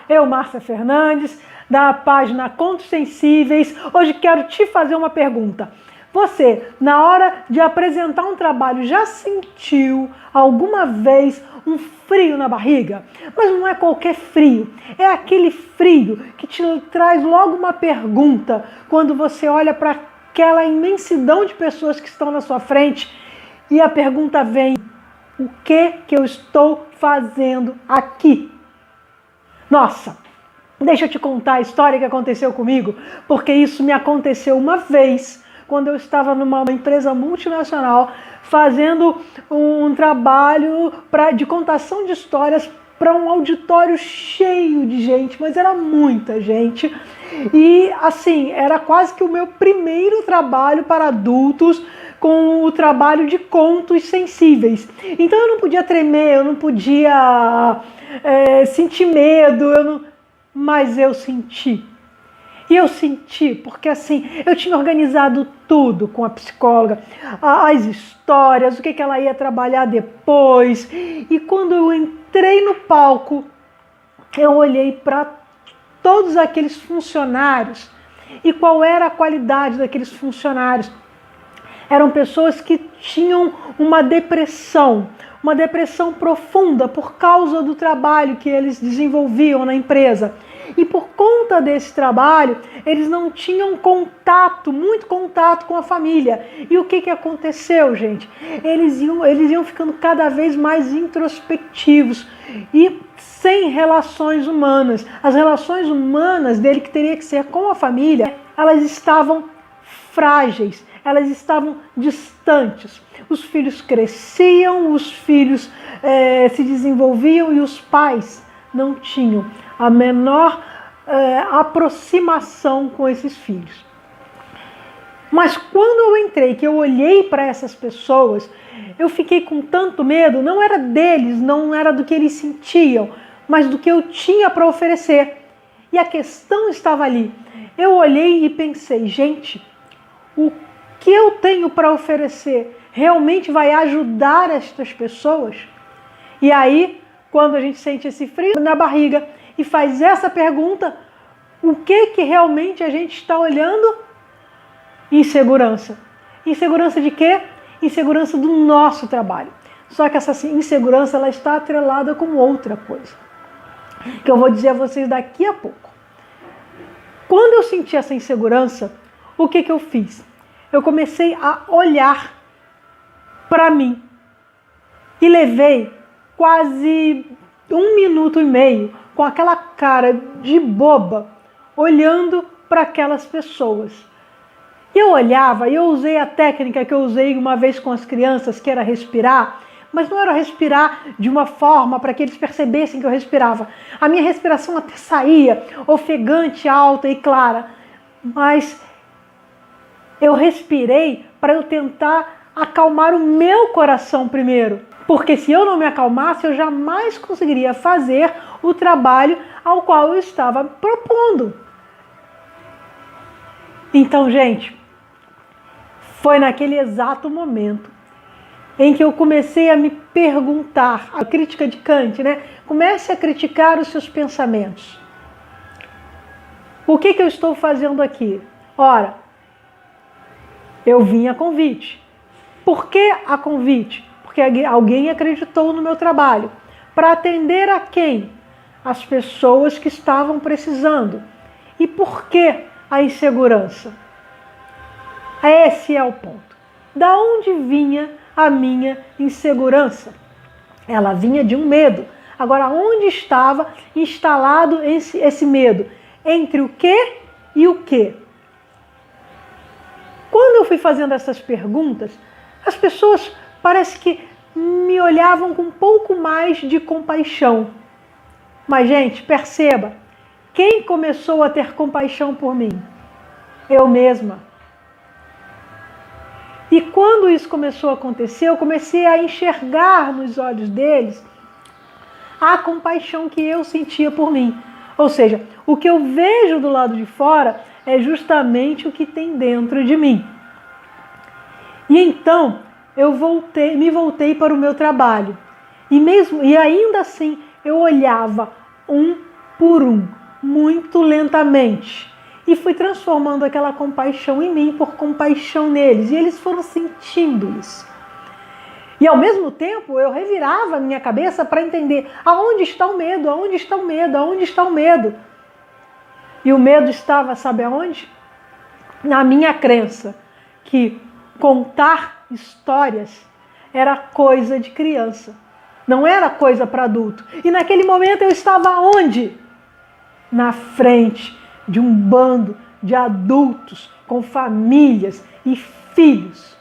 Eu, Márcia Fernandes, da página Contos Sensíveis. Hoje quero te fazer uma pergunta. Você, na hora de apresentar um trabalho, já sentiu alguma vez um frio na barriga? Mas não é qualquer frio, é aquele frio que te traz logo uma pergunta quando você olha para aquela imensidão de pessoas que estão na sua frente e a pergunta vem: o que eu estou fazendo aqui? Nossa, deixa eu te contar a história que aconteceu comigo, porque isso me aconteceu uma vez, quando eu estava numa empresa multinacional, fazendo um trabalho de contação de histórias para um auditório cheio de gente, mas era muita gente. E assim, era quase que o meu primeiro trabalho para adultos, com o trabalho de contos sensíveis. Então eu não podia tremer, eu não podia sentir medo, mas eu senti. E eu senti, porque assim, eu tinha organizado tudo com a psicóloga, as histórias, o que ela ia trabalhar depois. E quando eu entrei no palco, eu olhei para todos aqueles funcionários. E qual era a qualidade daqueles funcionários? Eram pessoas que tinham uma depressão profunda por causa do trabalho que eles desenvolviam na empresa. E por conta desse trabalho, eles não tinham muito contato com a família. E o que aconteceu, gente? Eles iam ficando cada vez mais introspectivos e sem relações humanas. As relações humanas dele, que teria que ser com a família, elas estavam frágeis, elas estavam distantes. Os filhos cresciam, os filhos se desenvolviam e os pais não tinham a menor aproximação com esses filhos. Mas quando eu entrei, que eu olhei para essas pessoas, eu fiquei com tanto medo, não era deles, não era do que eles sentiam, mas do que eu tinha para oferecer. E a questão estava ali. Eu olhei e pensei, gente, o que eu tenho para oferecer realmente vai ajudar estas pessoas? E aí, quando a gente sente esse frio na barriga e faz essa pergunta, o que realmente a gente está olhando? Insegurança. Insegurança de quê? Insegurança do nosso trabalho. Só que essa insegurança ela está atrelada com outra coisa, que eu vou dizer a vocês daqui a pouco. Quando eu senti essa insegurança, o que eu fiz? Eu comecei a olhar para mim e levei quase 1 minuto e meio com aquela cara de boba olhando para aquelas pessoas. Eu olhava e eu usei a técnica que eu usei uma vez com as crianças, que era respirar, mas não era respirar de uma forma para que eles percebessem que eu respirava. A minha respiração até saía ofegante, alta e clara, mas eu respirei para eu tentar acalmar o meu coração primeiro. Porque se eu não me acalmasse, eu jamais conseguiria fazer o trabalho ao qual eu estava propondo. Então, gente, foi naquele exato momento em que eu comecei a me perguntar, a crítica de Kant, né? Comece a criticar os seus pensamentos. O que eu estou fazendo aqui? Ora, eu vim a convite. Por que a convite? Porque alguém acreditou no meu trabalho. Para atender a quem? As pessoas que estavam precisando. E por que a insegurança? Esse é o ponto. Da onde vinha a minha insegurança? Ela vinha de um medo. Agora, onde estava instalado esse medo? Entre o que e o que? Quando eu fui fazendo essas perguntas, as pessoas parece que me olhavam com um pouco mais de compaixão. Mas, gente, perceba, quem começou a ter compaixão por mim? Eu mesma. E quando isso começou a acontecer, eu comecei a enxergar nos olhos deles a compaixão que eu sentia por mim. Ou seja, o que eu vejo do lado de fora é justamente o que tem dentro de mim. E então, eu me voltei para o meu trabalho. E ainda assim, eu olhava um por um, muito lentamente. E fui transformando aquela compaixão em mim por compaixão neles. E eles foram sentindo isso. E ao mesmo tempo eu revirava a minha cabeça para entender aonde está o medo, aonde está o medo, aonde está o medo. E o medo estava, sabe aonde? Na minha crença que contar histórias era coisa de criança, não era coisa para adulto. E naquele momento eu estava onde? Na frente de um bando de adultos com famílias e filhos,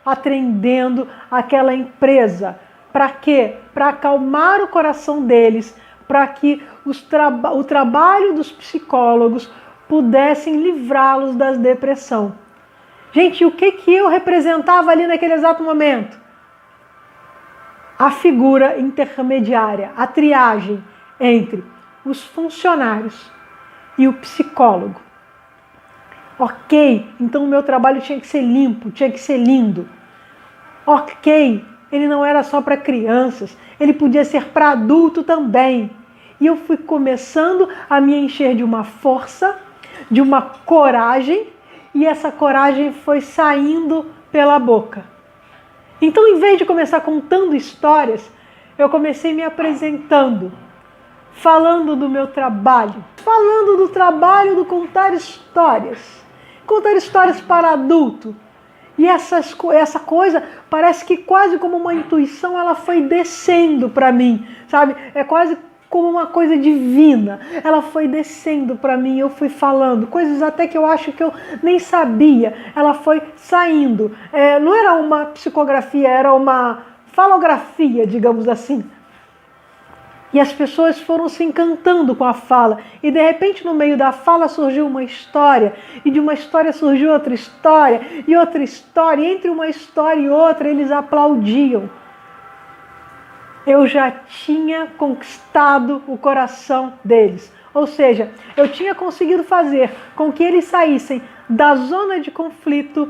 atendendo aquela empresa. Para quê? Para acalmar o coração deles, para que o trabalho dos psicólogos pudessem livrá-los da depressão. Gente, o que eu representava ali naquele exato momento? A figura intermediária, a triagem entre os funcionários e o psicólogo. Ok, então o meu trabalho tinha que ser limpo, tinha que ser lindo. Ok, ele não era só para crianças, ele podia ser para adulto também. E eu fui começando a me encher de uma força, de uma coragem, e essa coragem foi saindo pela boca. Então, em vez de começar contando histórias, eu comecei me apresentando, falando do meu trabalho, falando do trabalho do contar histórias para adulto. E essa coisa parece que quase como uma intuição, ela foi descendo para mim, sabe? É quase como uma coisa divina. Ela foi descendo para mim, eu fui falando coisas até que eu acho que eu nem sabia. Ela foi saindo. Não era uma psicografia, era uma falografia, digamos assim. E as pessoas foram se encantando com a fala. E de repente no meio da fala surgiu uma história. E de uma história surgiu outra história. E outra história. E entre uma história e outra eles aplaudiam. Eu já tinha conquistado o coração deles. Ou seja, eu tinha conseguido fazer com que eles saíssem da zona de conflito,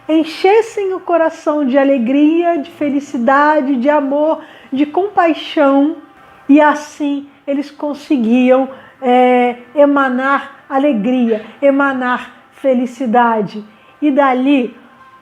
enchessem o coração de alegria, de felicidade, de amor, de compaixão. E assim eles conseguiam emanar alegria, emanar felicidade. E dali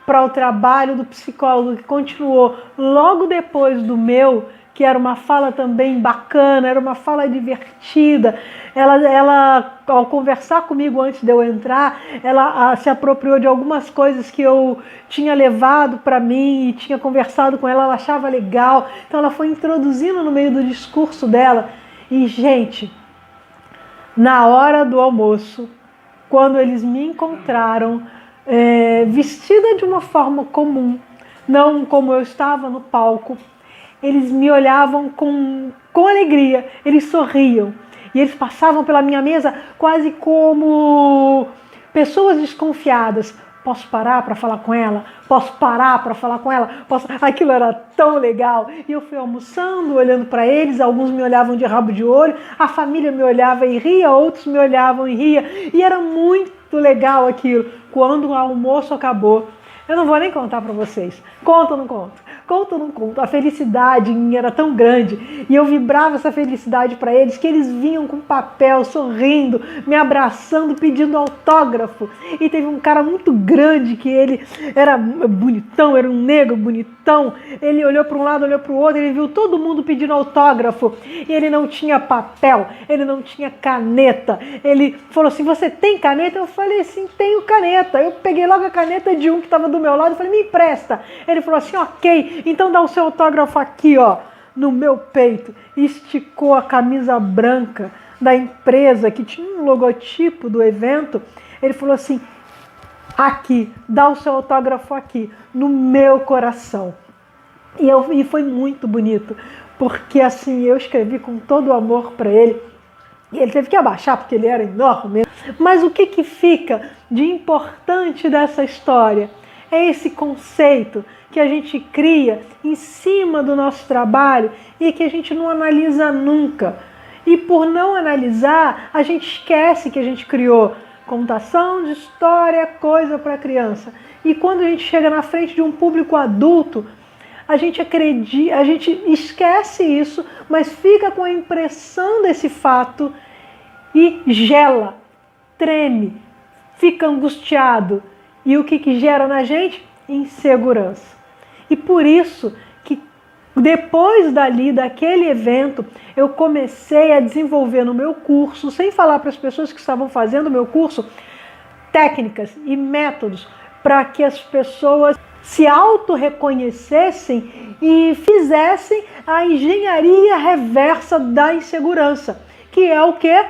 para o trabalho do psicólogo, que continuou logo depois do meu, que era uma fala também bacana, era uma fala divertida. Ela ao conversar comigo antes de eu entrar, ela se apropriou de algumas coisas que eu tinha levado para mim e tinha conversado com ela, ela achava legal. Então ela foi introduzindo no meio do discurso dela. E, gente, na hora do almoço, quando eles me encontraram, vestida de uma forma comum, não como eu estava no palco, eles me olhavam com alegria, eles sorriam. E eles passavam pela minha mesa quase como pessoas desconfiadas. Posso parar para falar com ela? Posso parar para falar com ela? Aquilo era tão legal. E eu fui almoçando, olhando para eles. Alguns me olhavam de rabo de olho. A família me olhava e ria. Outros me olhavam e ria. E era muito legal aquilo. Quando o almoço acabou, eu não vou nem contar para vocês. Conto ou não conto? Conto ou não conto? A felicidade em mim era tão grande e eu vibrava essa felicidade para eles que eles vinham com papel, sorrindo, me abraçando, pedindo autógrafo. E teve um cara muito grande que ele era bonitão, era um negro bonitão. Ele olhou para um lado, olhou para o outro, ele viu todo mundo pedindo autógrafo e ele não tinha papel, ele não tinha caneta. Ele falou assim: você tem caneta? Eu falei assim: tenho caneta. Eu peguei logo a caneta de um que estava do meu lado e falei: me empresta. Ele falou assim: ok, então dá o seu autógrafo aqui, ó, no meu peito. Esticou a camisa branca da empresa que tinha um logotipo do evento. Ele falou assim: aqui, dá o seu autógrafo aqui, no meu coração. E foi muito bonito, porque assim, eu escrevi com todo o amor para ele. E ele teve que abaixar porque ele era enorme. Mas o que fica de importante dessa história? É esse conceito que a gente cria em cima do nosso trabalho e que a gente não analisa nunca. E por não analisar, a gente esquece que a gente criou contação de história, coisa para criança. E quando a gente chega na frente de um público adulto, a gente acredita, a gente esquece isso, mas fica com a impressão desse fato e gela, treme, fica angustiado. E o que gera na gente? Insegurança. E por isso que depois daquele evento, eu comecei a desenvolver no meu curso, sem falar para as pessoas que estavam fazendo o meu curso, técnicas e métodos para que as pessoas se auto-reconhecessem e fizessem a engenharia reversa da insegurança, que é o que?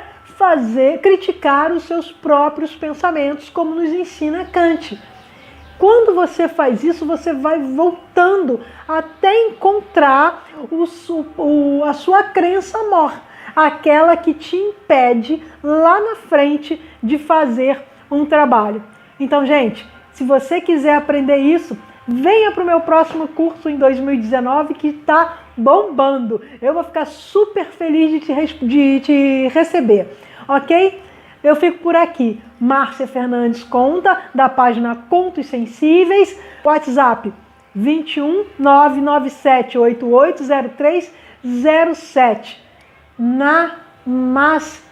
Criticar os seus próprios pensamentos, como nos ensina Kant. Quando você faz isso, você vai voltando até encontrar a sua crença mor, aquela que te impede lá na frente de fazer um trabalho. Então, gente, se você quiser aprender isso, venha para o meu próximo curso em 2019 que está bombando. Eu vou ficar super feliz de te receber, ok? Eu fico por aqui. Márcia Fernandes Conta, da página Contos Sensíveis. WhatsApp 21 997 880307. Namastê.